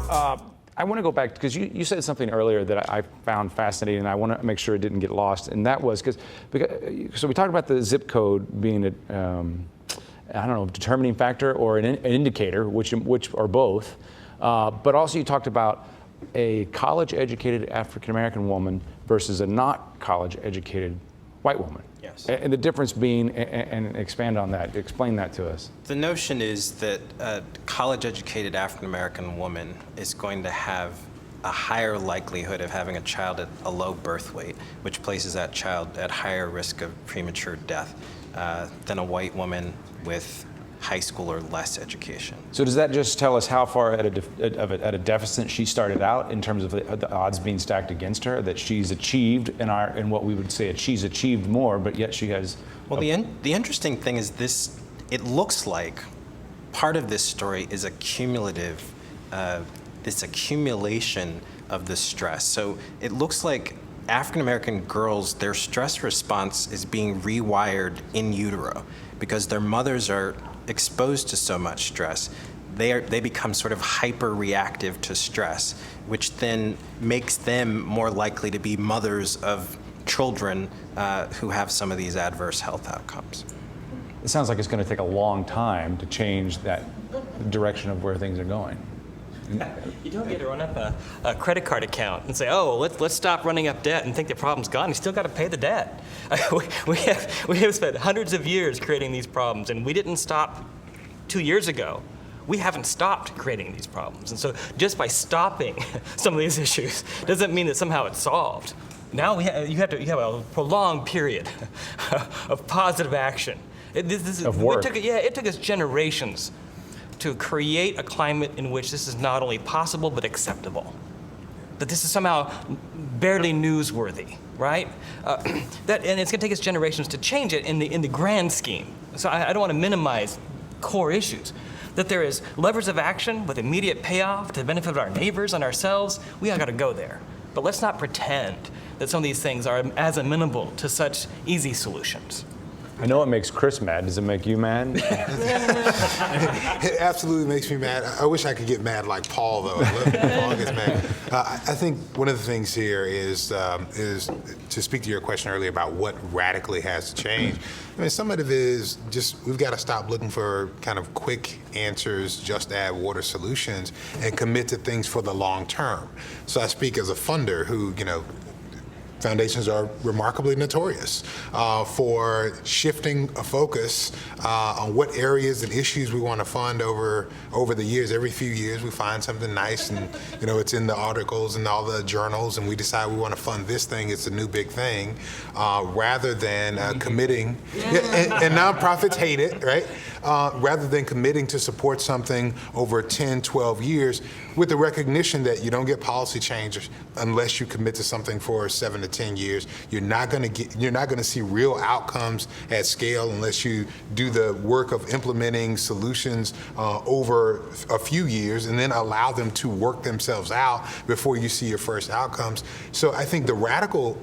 I want to go back because you said something earlier that I found fascinating, and I want to make sure it didn't get lost. And that was because so we talked about the zip code being a I don't know, determining factor or an indicator, which or both. But also you talked about a college-educated African-American woman versus a not college-educated white woman. Yes. And the difference being, and expand on that, explain that to us. The notion is that a college-educated African-American woman is going to have a higher likelihood of having a child at a low birth weight, which places that child at higher risk of premature death than a white woman with high school or less education. So does that just tell us how far at a deficit she started out in terms of the odds being stacked against her, that she's achieved in what we would say she's achieved more, but yet she has... Well, the interesting thing is this, it looks like part of this story is a cumulative, this accumulation of the stress. So it looks like African-American girls, their stress response is being rewired in utero because their mothers are exposed to so much stress. They become sort of hyper-reactive to stress, which then makes them more likely to be mothers of children who have some of these adverse health outcomes. It sounds like it's going to take a long time to change that direction of where things are going. You don't get to run up a credit card account and say, oh, let's stop running up debt and think the problem's gone. You still got to pay the debt. We have spent hundreds of years creating these problems, and we didn't stop 2 years ago. We haven't stopped creating these problems. And so just by stopping some of these issues doesn't mean that somehow it's solved. Now you have a prolonged period of positive action. Of work. It took us generations to create a climate in which this is not only possible but acceptable. That this is somehow barely newsworthy, right? And it's going to take us generations to change it in the grand scheme. So I don't want to minimize core issues. That there is levers of action with immediate payoff to the benefit of our neighbors and ourselves. We all got to go there. But let's not pretend that some of these things are as amenable to such easy solutions. I know it makes Chris mad. Does it make you mad? It absolutely makes me mad. I wish I could get mad like Paul, though. I love when Paul gets mad. I think one of the things here is to speak to your question earlier about what radically has to change. I mean, some of it is just we've got to stop looking for kind of quick answers, just add water solutions, and commit to things for the long term. So I speak as a funder who, foundations are remarkably notorious for shifting a focus on what areas and issues we want to fund over the years. Every few years we find something nice and it's in the articles and all the journals and we decide we want to fund this thing, it's a new big thing, rather than committing, and nonprofits hate it, right? Rather than committing to support something over 10, 12 years with the recognition that you don't get policy change unless you commit to something for 7 to 10 years. You're not going to see real outcomes at scale unless you do the work of implementing solutions over a few years and then allow them to work themselves out before you see your first outcomes. So I think the radical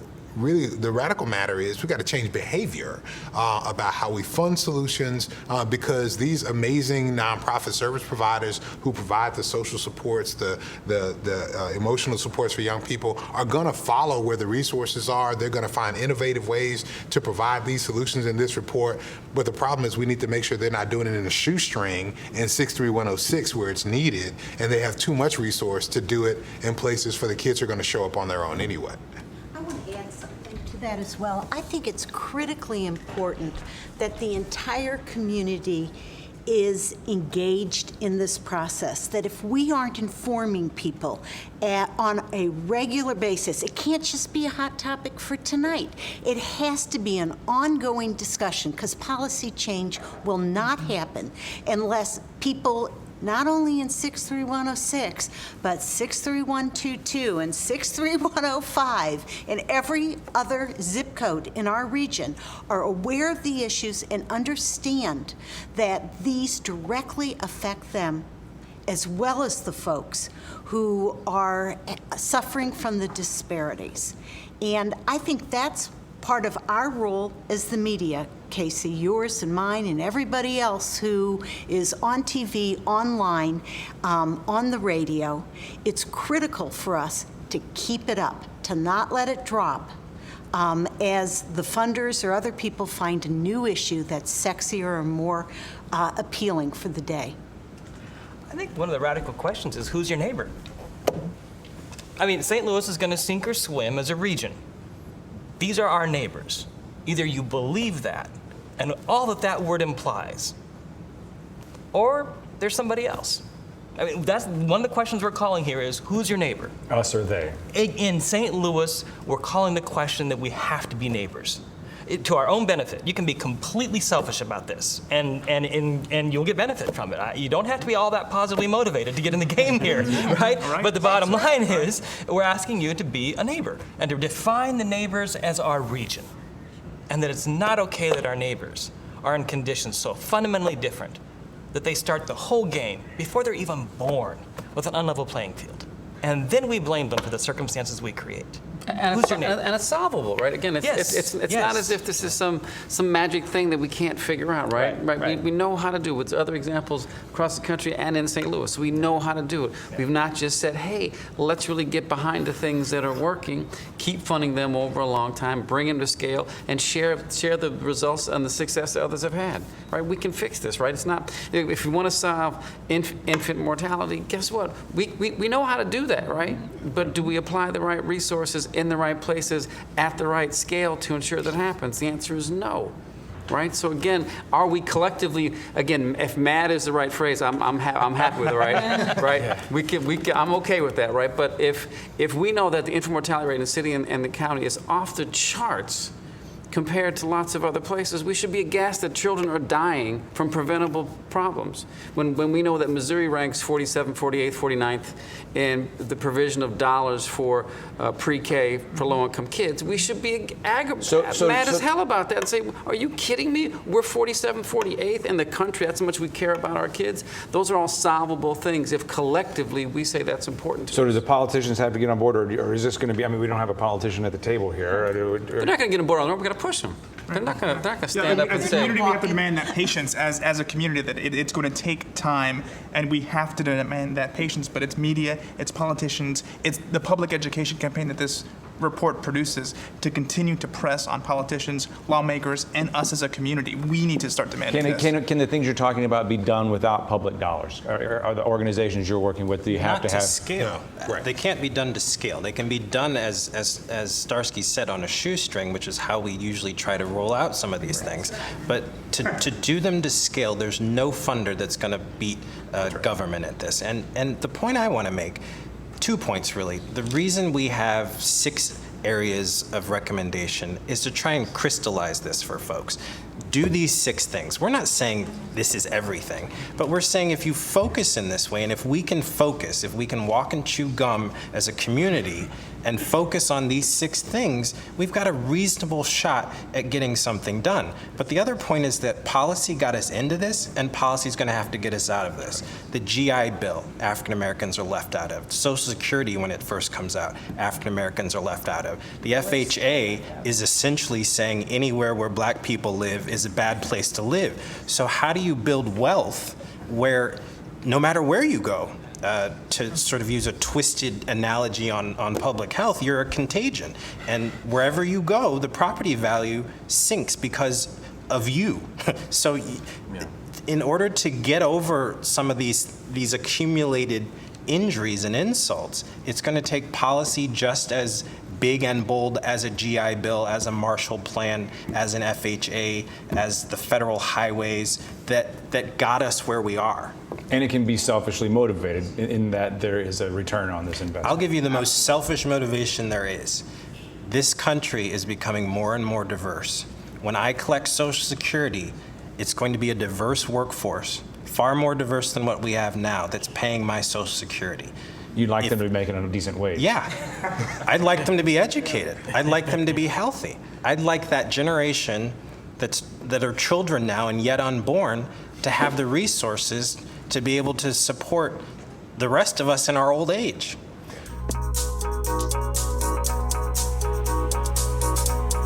matter is we've got to change behavior about how we fund solutions because these amazing nonprofit service providers who provide the social supports, the emotional supports for young people are going to follow where the resources are. They're going to find innovative ways to provide these solutions in this report. But the problem is we need to make sure they're not doing it in a shoestring in 63106 where it's needed, and they have too much resource to do it in places for the kids who are going to show up on their own anyway. That as well. I think it's critically important that the entire community is engaged in this process, that if we aren't informing people on a regular basis, it can't just be a hot topic for tonight. It has to be an ongoing discussion because policy change will not happen unless people not only in 63106, but 63122 and 63105 and every other zip code in our region are aware of the issues and understand that these directly affect them as well as the folks who are suffering from the disparities. And I think that's part of our role as the media, Casey, yours and mine and everybody else who is on TV, online, on the radio, it's critical for us to keep it up, to not let it drop as the funders or other people find a new issue that's sexier or more appealing for the day. I think one of the radical questions is, who's your neighbor? I mean, St. Louis is going to sink or swim as a region. These are our neighbors. Either you believe that and all that that word implies, or there's somebody else. I mean, that's one of the questions we're calling here is, who's your neighbor? Us or they? In St. Louis, we're calling the question that we have to be neighbors. To our own benefit. You can be completely selfish about this, and you'll get benefit from it. You don't have to be all that positively motivated to get in the game here, right? But the bottom line is, we're asking you to be a neighbor and to define the neighbors as our region, and that it's not okay that our neighbors are in conditions so fundamentally different that they start the whole game before they're even born with an unlevel playing field. And then we blame them for the circumstances we create. And Who's your neighbor? And it's solvable, right? Again, it's Yes, not yes. as if this is some magic thing that we can't figure out, right? Right. We know how to do it. With other examples across the country and in St. Louis, we know how to do it. We've not just said, hey, let's really get behind the things that are working, keep funding them over a long time, bring them to scale, and share the results and the success that others have had, right? We can fix this, right? It's not, if you want to solve infant mortality, guess what? We know how to do that, right? But do we apply the right resources in the right places at the right scale to ensure that happens? The answer is no, right? So again, are we collectively, again, if mad is the right phrase, I'm happy with it, right? Right? I'm okay with that, right? But if we know that the infant mortality rate in the city and the county is off the charts compared to lots of other places, we should be aghast that children are dying from preventable problems. When we know that Missouri ranks 47th, 48th, 49th in the provision of dollars for pre-K for low-income kids, we should be mad as hell about that and say, are you kidding me? We're 47th, 48th in the country. That's how much we care about our kids. Those are all solvable things if collectively we say that's important to So us. do the politicians have to get on board, or is this going to be, I mean, we don't have a politician at the table here. They're not going to get on board on it. We're going to push them. They're not going to stand up and as a say, community, we have to demand that patience. As a community, that it's going to take time, and we have to demand that patience. But it's media, it's politicians, it's the public education campaign that this report produces to continue to press on politicians, lawmakers, and us as a community. We need to start demanding this. Can the things you're talking about be done without public dollars? Are the organizations you're working with, do you have Not to have? scale. They can't be done to scale. They can be done, as Starsky said, on a shoestring, which is how we usually try to roll out some of these things. But to do them to scale, there's no funder that's going to beat government at this. And the point I want to make, 2 points really. The reason we have 6 areas of recommendation is to try and crystallize this for folks. Do these 6 things. We're not saying this is everything, but we're saying if you focus in this way, and if we can focus, if we can walk and chew gum as a community and focus on these 6 things, we've got a reasonable shot at getting something done. But the other point is that policy got us into this, and policy is going to have to get us out of this. The GI Bill, African Americans are left out of. Social Security, when it first comes out, African Americans are left out of. The FHA is essentially saying anywhere where black people live is a bad place to live. So how do you build wealth where, no matter where you go, to sort of use a twisted analogy on public health, you're a contagion. And wherever you go, the property value sinks because of you. So in order to get over some of these accumulated injuries and insults, it's going to take policy just as big and bold as a GI Bill, as a Marshall Plan, as an FHA, as the federal highways that got us where we are. And it can be selfishly motivated in that there is a return on this investment. I'll give you the most selfish motivation there is. This country is becoming more and more diverse. When I collect Social Security, it's going to be a diverse workforce, far more diverse than what we have now, that's paying my Social Security. You'd like them to be making a decent wage. Yeah. I'd like them to be educated. I'd like them to be healthy. I'd like that generation that are children now and yet unborn to have the resources to be able to support the rest of us in our old age.